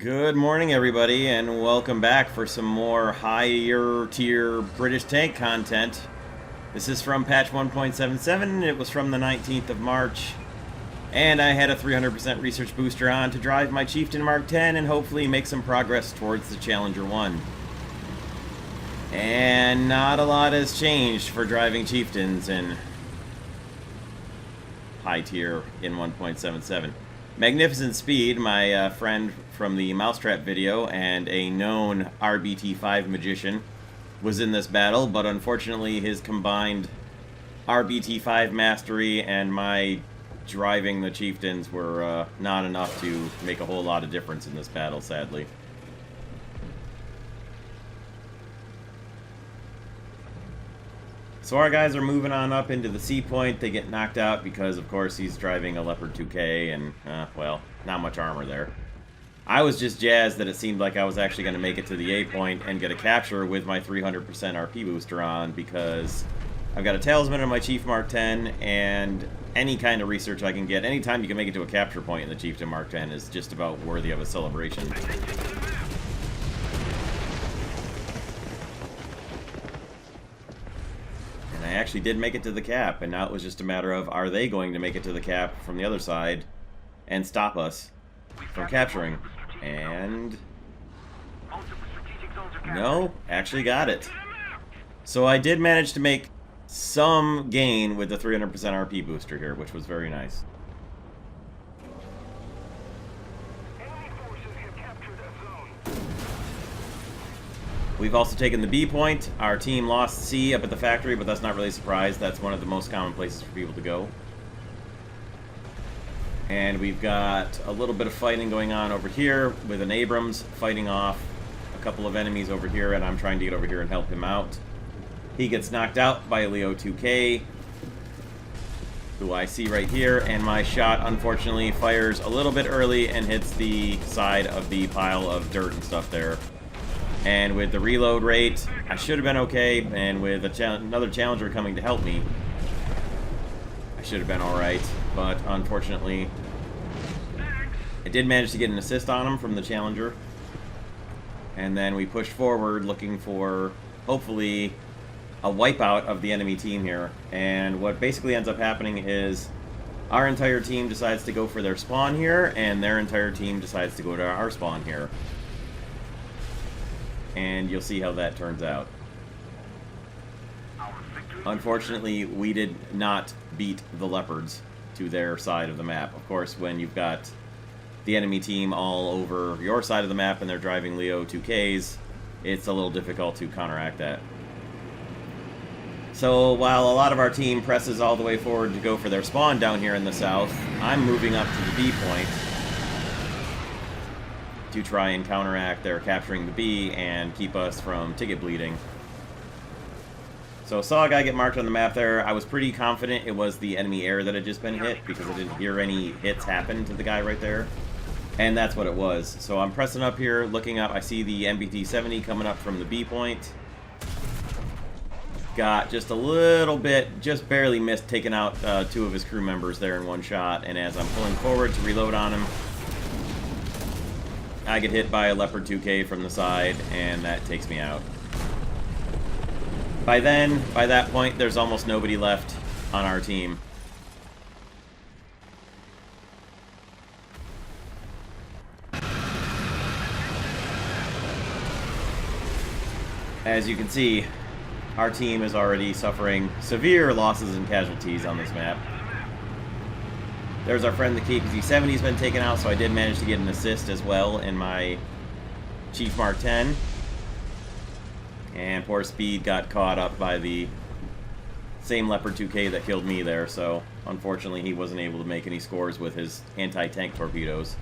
Good morning, everybody, and welcome back for some more higher tier British tank content. This is from patch 1.77. It was from the 19th of March, and I had a 300% research booster on to drive my Chieftain Mark 10 and hopefully make some progress towards the Challenger 1. And not a lot has changed for driving Chieftains in high tier in 1.77. Magnificent Speed, my friend from the Mousetrap video and a known RBT5 magician, was in this battle, but unfortunately his combined RBT5 mastery and my driving the Chieftains were not enough to make a whole lot of difference in this battle, sadly. So our guys are moving on up into the C point. They get knocked out because, of course, he's driving a Leopard 2K and, well, not much armor there. I was just jazzed that it seemed like I was actually going to make it to the A point and get a capture with my 300% RP booster on, because I've got a Talisman on my Chief Mark 10, and any kind of research I can get, anytime you can make it to a capture point in the Chieftain Mark 10 is just about worthy of a celebration. I actually did make it to the cap, and now it was just a matter of, are they going to make it to the cap from the other side and stop us from capturing? And no, actually got it. So I did manage to make some gain with the 300% RP booster here, which was very nice. We've also taken the B point. Our team lost C up at the factory, but that's not really a surprise. That's one of the most common places for people to go. And we've got a little bit of fighting going on over here with an Abrams fighting off a couple of enemies over here, and I'm trying to get over here and help him out. He gets knocked out by a Leo 2K, who I see right here, and my shot unfortunately fires a little bit early and hits the side of the pile of dirt and stuff there. And with the reload rate, I should have been okay, and with another Challenger coming to help me, I should have been alright, but unfortunately, I did manage to get an assist on him from the Challenger, and then we pushed forward looking for, hopefully, a wipeout of the enemy team here. And what basically ends up happening is our entire team decides to go for their spawn here, and their entire team decides to go to our spawn here. And you'll see how that turns out. Unfortunately, we did not beat the Leopards to their side of the map. Of course, when you've got the enemy team all over your side of the map and they're driving Leo 2Ks, it's a little difficult to counteract that. So while a lot of our team presses all the way forward to go for their spawn down here in the south, I'm moving up to the B point to try and counteract their capturing the B and keep us from ticket bleeding. So saw a guy get marked on the map there. I was pretty confident it was the enemy air that had just been hit, because I didn't hear any hits happen to the guy right there. And that's what it was. So I'm pressing up here, looking up. I see the MBT-70 coming up from the B point. Got just a little bit, just barely missed taking out two of his crew members there in one shot. And as I'm pulling forward to reload on him, I get hit by a Leopard 2K from the side, and that takes me out. By that point, there's almost nobody left on our team. As you can see, our team is already suffering severe losses and casualties on this map. There's our friend the KPZ-70's been taken out, so I did manage to get an assist as well in my Chief Mark 10. And poor Speed got caught up by the same Leopard 2K that killed me there, so unfortunately he wasn't able to make any scores with his anti-tank torpedoes.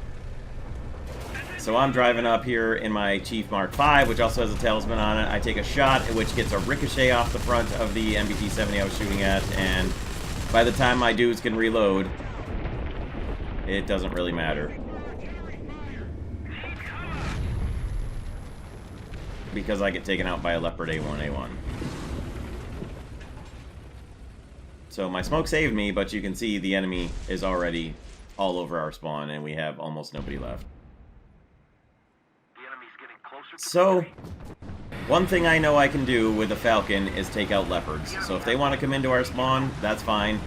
So I'm driving up here in my Chief Mark 5, which also has a Talisman on it. I take a shot, which gets a ricochet off the front of the MBT-70 I was shooting at, and by the time my dudes can reload, it doesn't really matter, because I get taken out by a Leopard A1A1. So my smoke saved me, but you can see the enemy is already all over our spawn, and we have almost nobody left. So, one thing I know I can do with a Falcon is take out leopards. So if they want to come into our spawn, that's fine.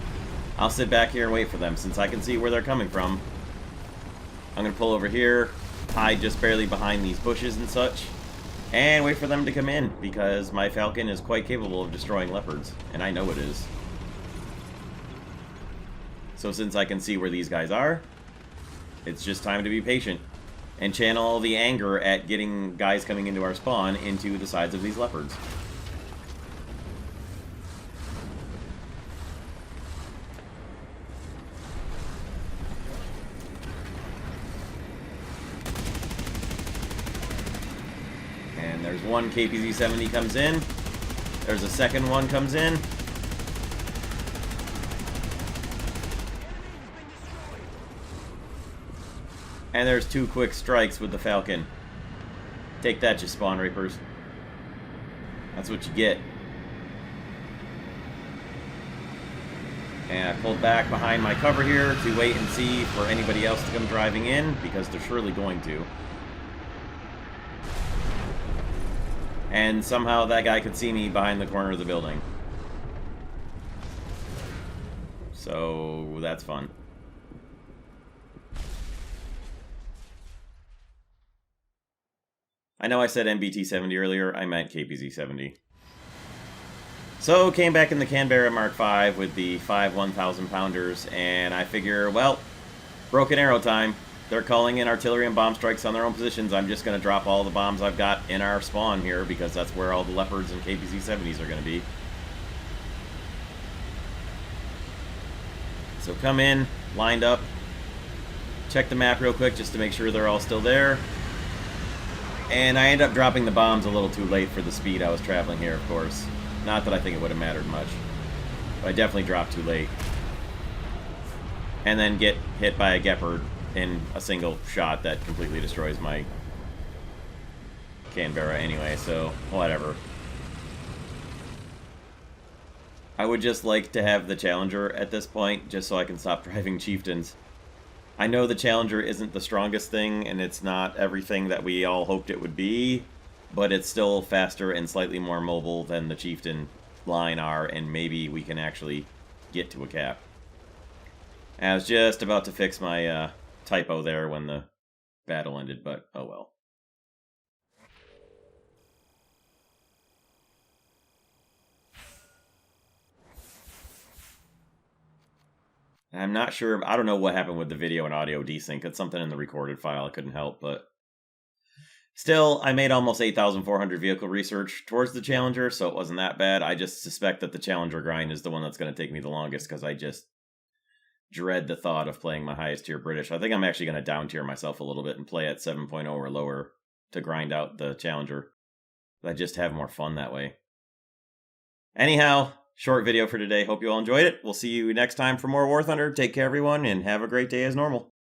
I'll sit back here and wait for them, since I can see where they're coming from. I'm going to pull over here, hide just barely behind these bushes and such, and wait for them to come in, because my Falcon is quite capable of destroying leopards, and I know it is. So since I can see where these guys are, it's just time to be patient and channel all the anger at getting guys coming into our spawn into the sides of these leopards. And there's one KPZ-70 comes in. There's a second one comes in. And there's two quick strikes with the Falcon. Take that, you spawn rapers. That's what you get. And I pulled back behind my cover here to wait and see for anybody else to come driving in, because they're surely going to. And somehow that guy could see me behind the corner of the building. So that's fun. I know I said MBT-70 earlier, I meant KPZ-70. So, came back in the Canberra Mark V with the 5 1,000-pounders, and I figure, well, broken arrow time. They're calling in artillery and bomb strikes on their own positions. I'm just going to drop all the bombs I've got in our spawn here, because that's where all the Leopards and KPZ-70s are going to be. So come in, lined up, check the map real quick just to make sure they're all still there. And I end up dropping the bombs a little too late for the speed I was traveling here, of course. Not that I think it would have mattered much. But I definitely dropped too late. And then get hit by a Gepard in a single shot that completely destroys my Canberra anyway, so whatever. I would just like to have the Challenger at this point, just so I can stop driving Chieftains. I know the Challenger isn't the strongest thing, and it's not everything that we all hoped it would be, but it's still faster and slightly more mobile than the Chieftain line are, and maybe we can actually get to a cap. I was just about to fix my typo there when the battle ended, but oh well. I'm not sure, I don't know what happened with the video and audio desync. It's something in the recorded file I couldn't help, but still, I made almost 8,400 vehicle research towards the Challenger, so it wasn't that bad. I just suspect that the Challenger grind is the one that's going to take me the longest, because I just dread the thought of playing my highest tier British. I think I'm actually going to down tier myself a little bit and play at 7.0 or lower to grind out the Challenger. I just have more fun that way. Anyhow, short video for today. Hope you all enjoyed it. We'll see you next time for more War Thunder. Take care, everyone, and have a great day as normal.